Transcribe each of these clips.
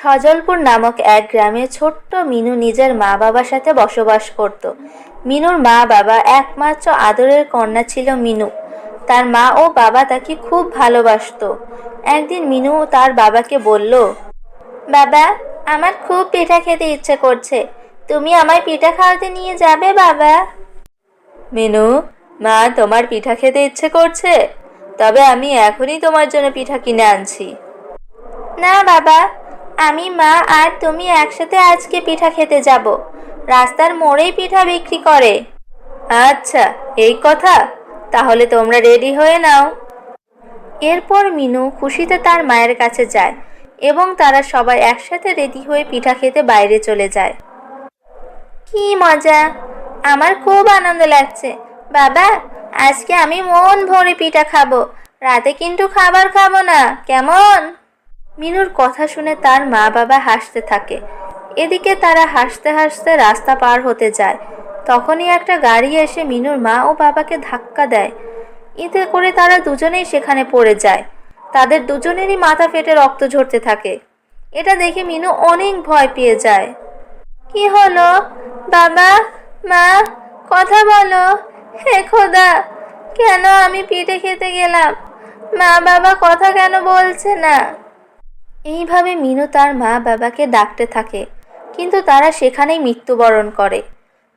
সজলপুর নামক এক গ্রামে ছোট্ট মিনু নিজের মা বাবার সাথে বসবাস করত। মিনুর মা বাবা একমাত্র আদরের কন্যা ছিল মিনু। তার মা ও বাবা তাকে খুব ভালোবাসতো। একদিন মিনু তার বাবাকে বলল, বাবা, আমার খুব পিঠা খেতে ইচ্ছে করছে, তুমি আমায় পিঠা খাওয়াতে নিয়ে যাবে বাবা? মিনু, মা তোমার পিঠা খেতে ইচ্ছে করছে, তবে আমি এখনই তোমার জন্য পিঠা কিনে আনছি। না বাবা, আমি, মা আর তুমি একসাথে আজকে পিঠা খেতে যাব। রাস্তার মোড়েই পিঠা বিক্রি করে। আচ্ছা, এই কথা, তাহলে তোমরা রেডি হয়ে নাও। এরপর মিনু খুশিতে তার মায়ের কাছে যায় এবং তারা সবাই একসাথে রেডি হয়ে পিঠা খেতে বাইরে চলে যায়। কি মজা, আমার খুব আনন্দ লাগছে। বাবা, আজকে আমি মন ভরে পিঠা খাবো, রাতে কিন্তু খাবার খাবো না, কেমন? মিনুর কথা শুনে তার মা বাবা হাসতে থাকে। এদিকে তারা হাসতে হাসতে রাস্তা পার হতে যায়। তখনই একটা গাড়ি এসে মিনুর মা ও বাবাকে ধাক্কা দেয়। এতে করে তারা দুজনেই সেখানে পড়ে যায়। তাদের দুজনেরই মাথা ফেটে রক্ত ঝরতে থাকে। এটা দেখে মিনু অনেক ভয় পেয়ে যায়। কি হলো বাবা, মা, কথা বলো। হে খোদা, কেন আমি পিঠে খেতে গেলাম, মা বাবা কথা কেন বলছে না? এইভাবে মিনু তার মা বাবাকে ডাকতে থাকে, কিন্তু তারা সেখানেই মৃত্যুবরণ করে।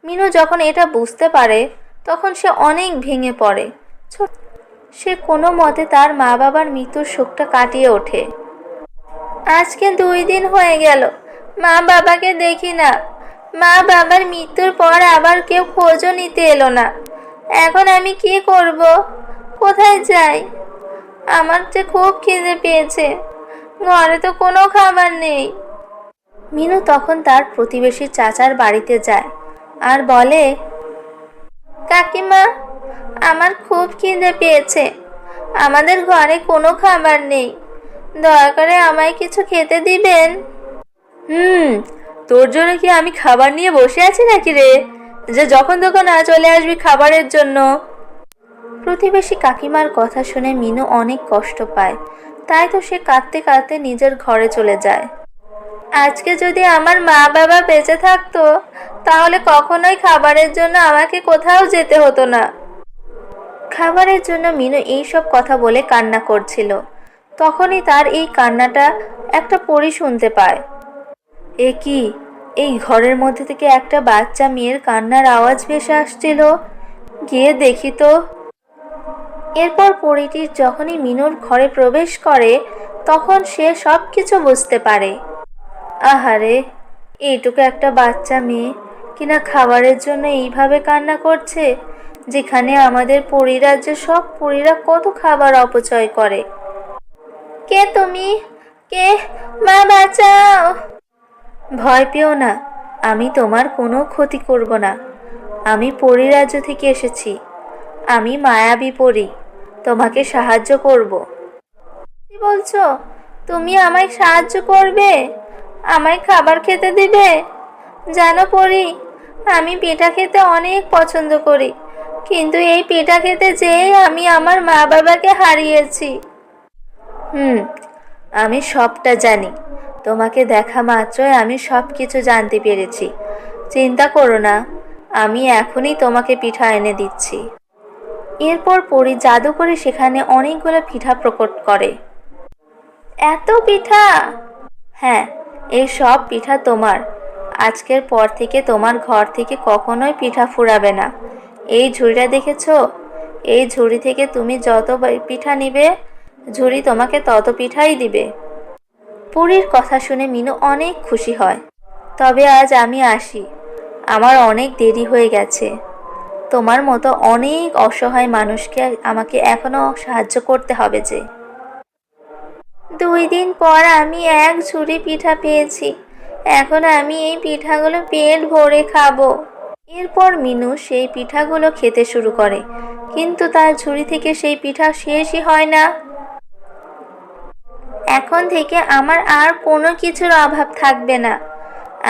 মিনু যখন এটা বুঝতে পারে তখন সে অনেক ভেঙে পড়ে। সে কোনো মতে তার মা বাবার মৃত্যুর শোকটা কাটিয়ে ওঠে। আজকে 2 দিন হয়ে গেল মা বাবাকে দেখি না। মা বাবার মৃত্যুর পর আবার কেউ খোঁজও নিতে এলো না। এখন আমি কি করব, কোথায় যাই? আমার যে খুব খিদে পেয়েছে, ঘরে তো কোনো খাবার নেই। মিনু তখন তার প্রতিবেশী চাচার বাড়িতে যায় আর বলে, কাকিমা, আমার খুব খিদে পেয়েছে, আমাদের ঘরে কোনো খাবার নেই, দয়া করে আমায় কিছু খেতে দিবেন? তোর জন্য কি আমি খাবার নিয়ে বসে আছি নাকি রে, যে যখন তখন চলে আসবি খাবারের জন্য? প্রতিবেশী কাকিমার কথা শুনে মিনু অনেক কষ্ট পায়। তাই তো সে কাঁদতে কাঁদতে নিজের ঘরে চলে যায়। আজকে যদি আমার মা বাবা বেঁচে থাকতো, তাহলে কখনোই খাবারের জন্য আমাকে কোথাও যেতে হতো না। খাবারের জন্য মিনু এইসব কথা বলে কান্না করছিল। তখনই তার এই কান্নাটা একটা পরী শুনতে পায়। এ কি, এই ঘরের মধ্যে থেকে একটা বাচ্চা মেয়ের কান্নার আওয়াজ ভেসে আসছিল, গিয়ে দেখি তো। এরপর পরীটি যখনই মিনুর ঘরে প্রবেশ করে তখন সে সব কিছু বুঝতে পারে। আহারে, এইটুকু একটা বাচ্চা মেয়ে কিনা খাবারের জন্য এইভাবে কান্না করছে, যেখানে আমাদের পরীরাজ্যে সব পরীরা কত খাবার অপচয় করে। কে তুমি? কে? মা বাঁচাও! ভয় পেও না, আমি তোমার কোনো ক্ষতি করব না। আমি পরীরাজ্য থেকে এসেছি, আমি মায়াবী পরী, তোমাকে সাহায্য করব। কি বলছো? তুমি আমায় সাহায্য করবে? আমায় খাবার খেতে দিবে? জানো পরী, আমি পিঠা খেতে অনেক পছন্দ করি, কিন্তু এই পিঠা খেতে যেয়ে আমি আমার মা বাবাকে হারিয়েছি। আমি সবটা জানি, তোমাকে দেখা মাত্রই আমি সব কিছু জানতে পেরেছি। চিন্তা করো না, আমি এখনই তোমাকে পিঠা এনে দিচ্ছি। এরপর পরী জাদু করে সেখানে অনেকগুলো পিঠা প্রকট করে। এত পিঠা? হ্যাঁ, এই সব পিঠা তোমার। আজকের পর থেকে তোমার ঘর থেকে কখনোই পিঠা ফুরাবে না। এই ঝুড়িটা দেখেছো? এই ঝুড়ি থেকে তুমি যত পিঠা নিবে, ঝুড়ি তোমাকে তত পিঠাই দিবে। পরীর কথা শুনে মিনু অনেক খুশি হয়। তবে আজ আমি আসি, আমার অনেক দেরি হয়ে গেছে। তোমার মতো অনেক অসহায় মানুষকে আমাকে এখনো সাহায্য করতে হবে যে। 2 দিন পর আমি 1 ঝুড়ি পিঠা পেয়েছি, এখন আমি এই পিঠাগুলো পেট ভরে খাবো। এরপর মিনু সেই পিঠাগুলো খেতে শুরু করে, কিন্তু তার ঝুড়ি থেকে সেই পিঠা শেষই হয় না। এখন থেকে আমার আর কোনো কিছুর অভাব থাকবে না,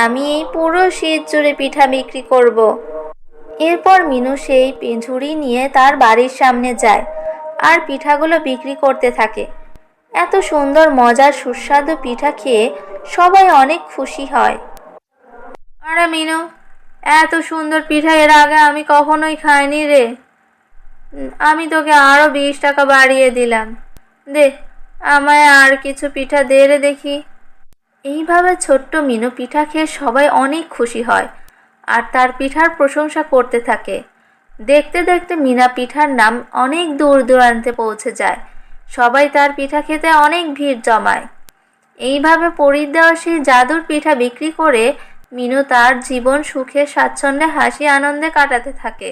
আমি এই পুরো শীত জুড়ে পিঠা বিক্রি করব। এরপর মিনু সেই ঝুড়ি নিয়ে তার বাড়ির সামনে যায় আর পিঠাগুলো বিক্রি করতে থাকে। এত সুন্দর মজার সুস্বাদু পিঠা খেয়ে সবাই অনেক খুশি হয়। আরে মিনু, এত সুন্দর পিঠা এর আগে আমি কখনোই খাইনি রে। আমি তোকে আরো 20 টাকা বাড়িয়ে দিলাম, দে আমায় আর কিছু পিঠা দে রে দেখি। এইভাবে ছোট্ট মিনু পিঠা খেয়ে সবাই অনেক খুশি হয় আর তার পিঠার প্রশংসা করতে থাকে। দেখতে দেখতে মিনা পিঠার নাম অনেক দূর দূরান্তে পৌঁছে যায়। সবাই তার পিঠা খেতে অনেক ভিড় জমায়। এইভাবে পরীর দেওয়া সেই জাদুর পিঠা বিক্রি করে মিনু তার জীবন সুখে স্বাচ্ছন্দ্যে হাসি আনন্দে কাটাতে থাকে।